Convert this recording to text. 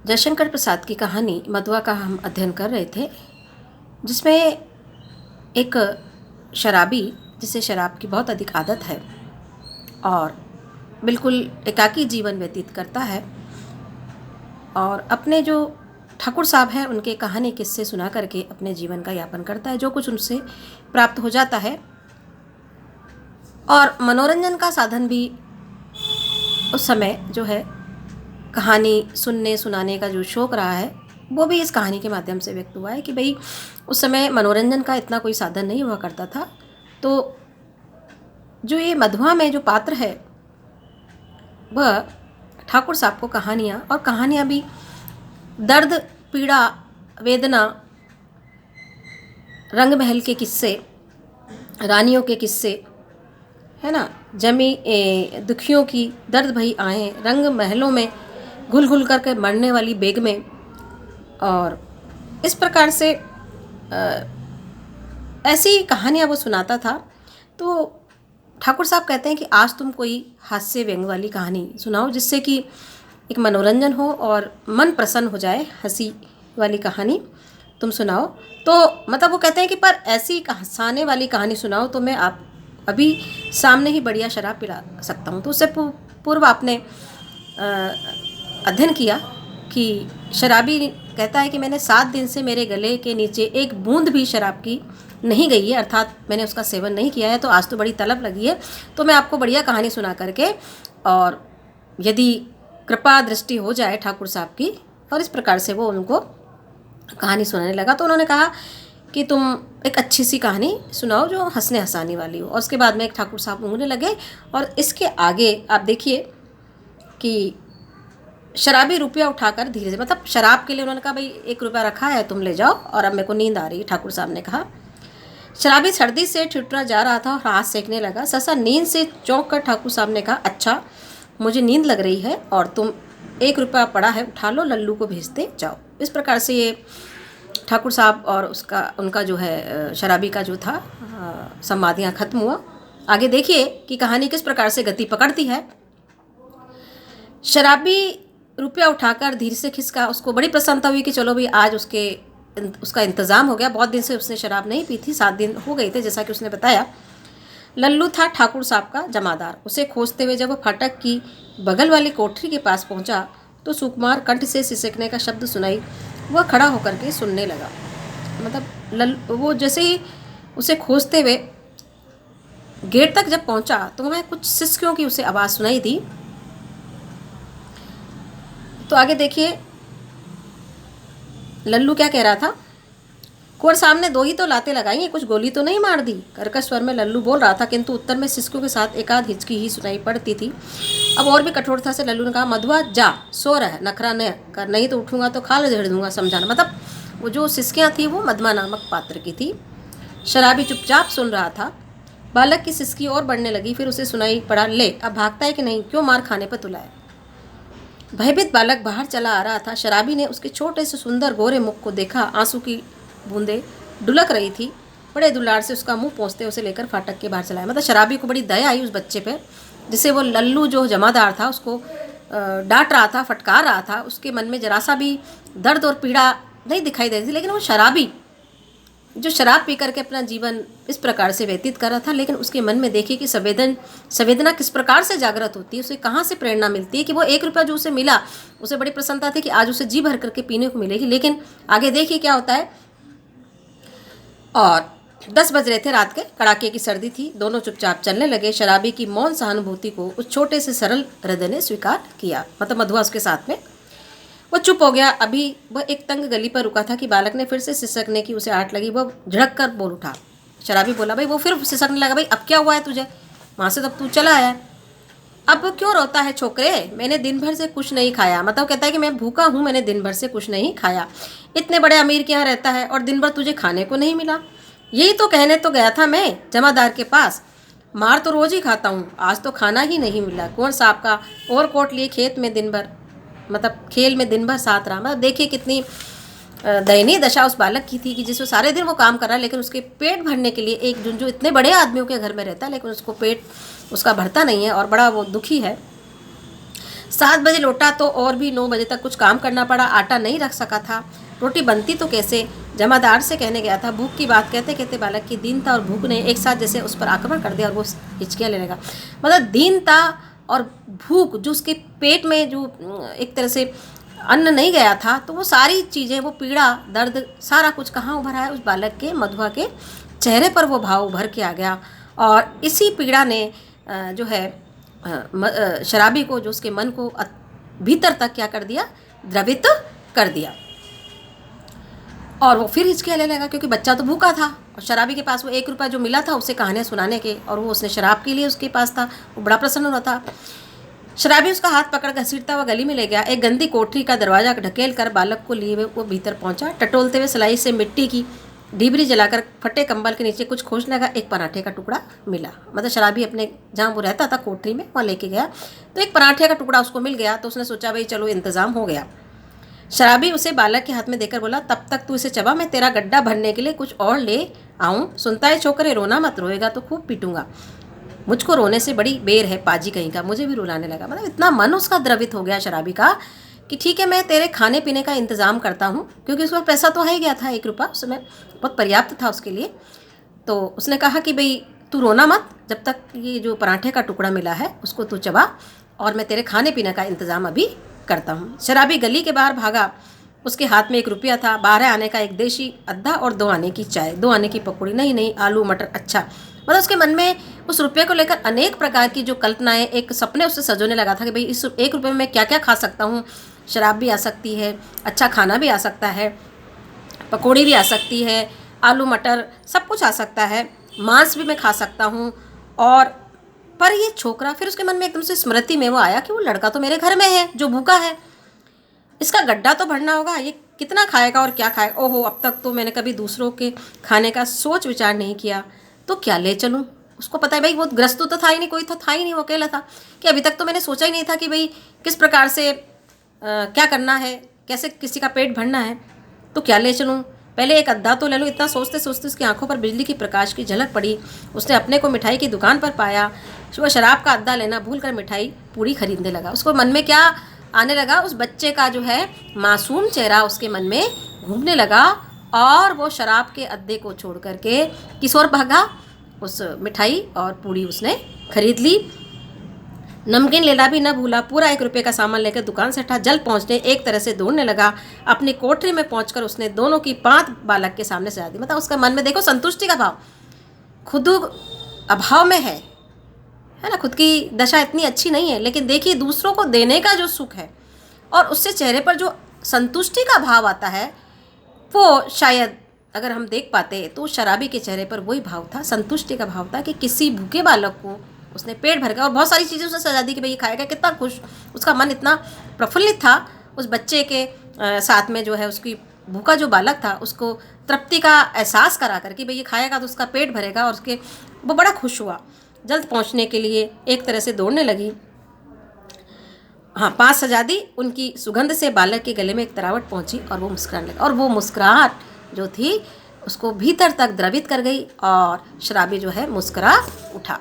जयशंकर प्रसाद की कहानी मधुआ का हम अध्ययन कर रहे थे, जिसमें एक शराबी जिसे शराब की बहुत अधिक आदत है और बिल्कुल एकाकी जीवन व्यतीत करता है और अपने जो ठाकुर साहब हैं उनके कहानी किस्से सुना करके अपने जीवन का यापन करता है। जो कुछ उनसे प्राप्त हो जाता है और मनोरंजन का साधन भी उस समय जो है कहानी सुनने सुनाने का जो शौक़ रहा है वो भी इस कहानी के माध्यम से व्यक्त हुआ है कि भाई उस समय मनोरंजन का इतना कोई साधन नहीं हुआ करता था। तो जो ये मधुआ में जो पात्र है वह ठाकुर साहब को कहानियाँ भी दर्द, पीड़ा, वेदना, रंग महल के किस्से, रानियों के किस्से, है ना, जमी दुखियों की दर्द भई आए, रंग महलों में घुल घुल करके मरने वाली बेगमें, और इस प्रकार से ऐसी कहानियाँ वो सुनाता था। तो ठाकुर साहब कहते हैं कि आज तुम कोई हास्य व्यंग वाली कहानी सुनाओ जिससे कि एक मनोरंजन हो और मन प्रसन्न हो जाए, हंसी वाली कहानी तुम सुनाओ। तो मतलब वो कहते हैं कि पर ऐसी हंसाने वाली कहानी सुनाओ तो मैं आप अभी सामने ही बढ़िया शराब पिला सकता हूँ। तो उससे पूर्व आपने अध्ययन किया कि शराबी कहता है कि मैंने 7 दिन से मेरे गले के नीचे एक बूंद भी शराब की नहीं गई है, अर्थात मैंने उसका सेवन नहीं किया है। तो आज तो बड़ी तलब लगी है, तो मैं आपको बढ़िया कहानी सुना करके, और यदि कृपा दृष्टि हो जाए ठाकुर साहब की। और इस प्रकार से वो उनको कहानी सुनाने लगा। तो उन्होंने कहा कि तुम एक अच्छी सी कहानी सुनाओ जो हंसने हंसाने वाली हो। और उसके बाद में एक ठाकुर साहब ऊँगने लगे और इसके आगे आप देखिए कि शराबी रुपया उठाकर धीरे से, मतलब शराब के लिए उन्होंने कहा भाई 1 रुपया रखा है तुम ले जाओ और अब मेरे को नींद आ रही है, ठाकुर साहब ने कहा। शराबी सर्दी से ठिठुरा जा रहा था और हाथ सेकने लगा। सहसा नींद से चौंक कर ठाकुर साहब ने कहा, अच्छा मुझे नींद लग रही है और तुम 1 रुपया पड़ा है उठा लो, लल्लू को भेजते जाओ। इस प्रकार से ये ठाकुर साहब और उनका जो है शराबी का जो था संवादियाँ खत्म हुआ। आगे देखिए कि कहानी किस प्रकार से गति पकड़ती है। शराबी रुपया उठाकर धीरे से खिसका। उसको बड़ी प्रसन्नता हुई कि चलो भाई आज उसका इंतज़ाम हो गया। बहुत दिन से उसने शराब नहीं पी थी, 7 दिन हो गए थे जैसा कि उसने बताया। लल्लू था ठाकुर साहब का जमादार। उसे खोजते हुए जब वो फाटक की बगल वाली कोठरी के पास पहुंचा तो सुकुमार कंठ से सिसकने का शब्द सुनाई। वह खड़ा होकर के सुनने लगा। मतलब वो जैसे ही उसे खोजते हुए गेट तक जब पहुंचा तो वहाँ कुछ सिसकियों की उसे आवाज़ सुनाई दी। तो आगे देखिए लल्लू क्या कह रहा था। कुंवर साहब ने 2 ही तो लातें लगाई, कुछ गोली तो नहीं मार दी, कर्कश स्वर में लल्लू बोल रहा था, किंतु उत्तर में सिसकियों के साथ एकाध हिचकी ही सुनाई पड़ती थी। अब और भी कठोरता से लल्लू ने कहा, मधुआ जा सो रहा है, नखरा न कर, नहीं तो उठूंगा तो खाल झेड़ दूंगा, समझाना। मतलब वो जो सिसकियाँ थी वो मधुआ नामक पात्र की थी। शराबी चुपचाप सुन रहा था। बालक की सिसकी और बढ़ने लगी। फिर उसे सुनाई पड़ा, ले अब भागता है कि नहीं, क्यों मार खाने पर तुला है। भयभीत बालक बाहर चला आ रहा था। शराबी ने उसके छोटे से सुंदर गोरे मुख को देखा। आंसू की बूंदें डुलक रही थी। बड़े दुलार से उसका मुंह पोंछते उसे लेकर फाटक के बाहर चलाया। मतलब शराबी को बड़ी दया आई उस बच्चे पे, जिसे वो लल्लू जो जमादार था उसको डांट रहा था, फटकार रहा था। उसके मन में जरा सा भी दर्द और पीड़ा नहीं दिखाई दे रही थी, लेकिन वो शराबी जो शराब पी करके अपना जीवन इस प्रकार से व्यतीत कर रहा था, लेकिन उसके मन में देखिए कि संवेदना किस प्रकार से जागृत होती है, उसे कहाँ से प्रेरणा मिलती है कि वो 1 रुपया जो उसे मिला उसे बड़ी प्रसन्नता थी कि आज उसे जी भर करके पीने को मिलेगी। लेकिन आगे देखिए क्या होता है। और 10 बज रहे थे रात के, कड़ाके की सर्दी थी। दोनों चुपचाप चलने लगे। शराबी की मौन सहानुभूति को उस छोटे से सरल हृदय ने स्वीकार किया। मतलब मधुआ उसके साथ में। वो चुप हो गया। अभी वह एक तंग गली पर रुका था कि बालक ने फिर से सिसकने की उसे आट लगी। वह झड़क कर बोल उठा। शराबी बोला, भाई वो फिर सिसकने लगा, भाई अब क्या हुआ है तुझे, वहाँ से तब तू चला आया, अब क्यों रोता है छोकरे, मैंने दिन भर से कुछ नहीं खाया। मतलब कहता है कि मैं भूखा हूँ, मैंने दिन भर से कुछ नहीं खाया। इतने बड़े अमीर के यहाँ रहता है और दिन भर तुझे खाने को नहीं मिला। यही तो कहने तो गया था मैं जमादार के पास, मार तो रोज़ ही खाता हूँ, आज तो खाना ही नहीं मिला। कुंवर साहब का और कोट लिए खेत में दिन भर, मतलब खेल में दिन भर साथ रहा। मतलब देखिए कितनी दयनीय दशा उस बालक की थी कि जिसमें सारे दिन वो काम कर रहा है, लेकिन उसके पेट भरने के लिए एक जो इतने बड़े आदमियों के घर में रहता है, लेकिन उसको पेट उसका भरता नहीं है और बड़ा वो दुखी है। 7 बजे लौटा तो और भी 9 बजे तक कुछ काम करना पड़ा, आटा नहीं रख सका था, रोटी बनती तो कैसे। जमादार से कहने गया था। भूख की बात कहते कहते बालक की दीनता और भूख ने एक साथ जैसे उस पर आक्रमण कर दिया और वो हिचकियाँ लेने लगा। मतलब दीनता और भूख, जो उसके पेट में जो एक तरह से अन्न नहीं गया था, तो वो सारी चीज़ें, वो पीड़ा, दर्द, सारा कुछ कहाँ उभर आया, उस बालक के, मधुआ के चेहरे पर वो भाव उभर के आ गया। और इसी पीड़ा ने जो है शराबी को, जो उसके मन को भीतर तक क्या कर दिया, द्रवित कर दिया। और वो फिर हिचकियाँ लेने लगा, क्योंकि बच्चा तो भूखा था और शराबी के पास वो 1 रुपया जो मिला था उसे कहानियाँ सुनाने के, और वो उसने शराब के लिए उसके पास था, वो बड़ा प्रसन्न हो रहा था। शराबी उसका हाथ पकड़ घसीटता हुआ गली में ले गया। एक गंदी कोठरी का दरवाजा ढकेल कर बालक को लिए हुए वो भीतर पहुंचा। टटोलते हुए सिलाई से मिट्टी की ढीबरी जलाकर फटे कंबल के नीचे कुछ खोजने लगा। एक पराठे का टुकड़ा मिला। मतलब शराबी अपने जहाँ वो रहता था कोठरी में, वहाँ लेके गया तो एक पराठे का टुकड़ा उसको मिल गया। तो उसने सोचा भाई चलो इंतज़ाम हो गया। शराबी उसे बालक के हाथ में देकर बोला, तब तक तू इसे चबा, मैं तेरा गड्ढा भरने के लिए कुछ और ले आऊँ। सुनता है छोकरे, रोना मत, रोएगा तो खूब पीटूंगा। मुझको रोने से बड़ी बेर है, पाजी कहीं का। मुझे भी रुलाने लगा। मतलब इतना मन उसका द्रवित हो गया शराबी का कि ठीक है, मैं तेरे खाने पीने का इंतज़ाम करता हूँ, क्योंकि उसके पास पैसा तो है ही गया था, 1 रुपया उस समय बहुत पर्याप्त था उसके लिए। तो उसने कहा कि भाई तू रोना मत, जब तक ये जो पराठे का टुकड़ा मिला है उसको तू चबा, और मैं तेरे खाने पीने का इंतज़ाम अभी करता हूँ। शराबी गली के बाहर भागा। उसके हाथ में 1 रुपया था, 12 आने का एक देशी अद्धा और 2 आने की चाय, 2 आने की पकौड़ी, नहीं आलू मटर। अच्छा, मतलब उसके मन में उस रुपये को लेकर अनेक प्रकार की जो कल्पनाएं, एक सपने उससे सजोने लगा था कि भाई इस 1 रुपये में मैं क्या क्या खा सकता हूँ। शराब भी आ सकती है, अच्छा खाना भी आ सकता है, पकौड़ी भी आ सकती है, आलू मटर सब कुछ आ सकता है, मांस भी मैं खा सकता हूँ। और पर ये छोकरा, फिर उसके मन में एकदम से स्मृति में वो आया कि वो लड़का तो मेरे घर में है जो भूखा है, इसका गड्ढा तो भरना होगा, ये कितना खाएगा और क्या खाएगा। ओहो, अब तक तो मैंने कभी दूसरों के खाने का सोच विचार नहीं किया, तो क्या ले चलूँ। उसको पता है भाई वो ग्रस्तु तो था ही नहीं, कोई तो था ही नहीं, वो अकेला था, कि अभी तक तो मैंने सोचा ही नहीं था कि भाई किस प्रकार से क्या करना है, कैसे किसी का पेट भरना है, तो क्या ले चलूँ, पहले एक अद्धा तो ले लूँ। इतना सोचते सोचते उसकी आंखों पर बिजली की प्रकाश की झलक पड़ी। उसने अपने को मिठाई की दुकान पर पाया। वो शराब का अद्धा लेना भूल कर मिठाई पूरी खरीदने लगा। उसको मन में क्या आने लगा, उस बच्चे का जो है मासूम चेहरा उसके मन में घूमने लगा, और वो शराब के अद्दे को छोड़ करके किस ओर भागा, उस मिठाई और पूड़ी उसने खरीद ली। नमकीन लेना भी न भूला। पूरा 1 रुपये का सामान लेकर दुकान से हटा, जल्द पहुंचने एक तरह से दौड़ने लगा। अपनी कोठरी में पहुंचकर उसने दोनों की 5 बालक के सामने सजा दी। मतलब उसका मन में देखो संतुष्टि का भाव, खुद अभाव में है ना, खुद की दशा इतनी अच्छी नहीं है, लेकिन देखिए दूसरों को देने का जो सुख है और उससे चेहरे पर जो संतुष्टि का भाव आता है, वो शायद अगर हम देख पाते तो शराबी के चेहरे पर वही भाव था, संतुष्टि का भाव था कि किसी भूखे बालक को उसने पेट भर गया और बहुत सारी चीज़ें उसने सजा दी कि भाई ये खाएगा। कितना खुश, उसका मन इतना प्रफुल्लित था उस बच्चे के साथ में, जो है उसकी भूखा जो बालक था उसको तृप्ति का एहसास करा कर कि भाई ये खाएगा तो उसका पेट भरेगा, और उसके वो बड़ा खुश हुआ। जल्द पहुंचने के लिए एक तरह से दौड़ने लगी। हाँ, 5 सजा दी। उनकी सुगंध से बालक के गले में एक तरावट पहुंची और वो मुस्कुराने लगा, और वो मुस्कुराहट जो थी उसको भीतर तक द्रवित कर गई, और शराबी जो है मुस्कुरा उठा।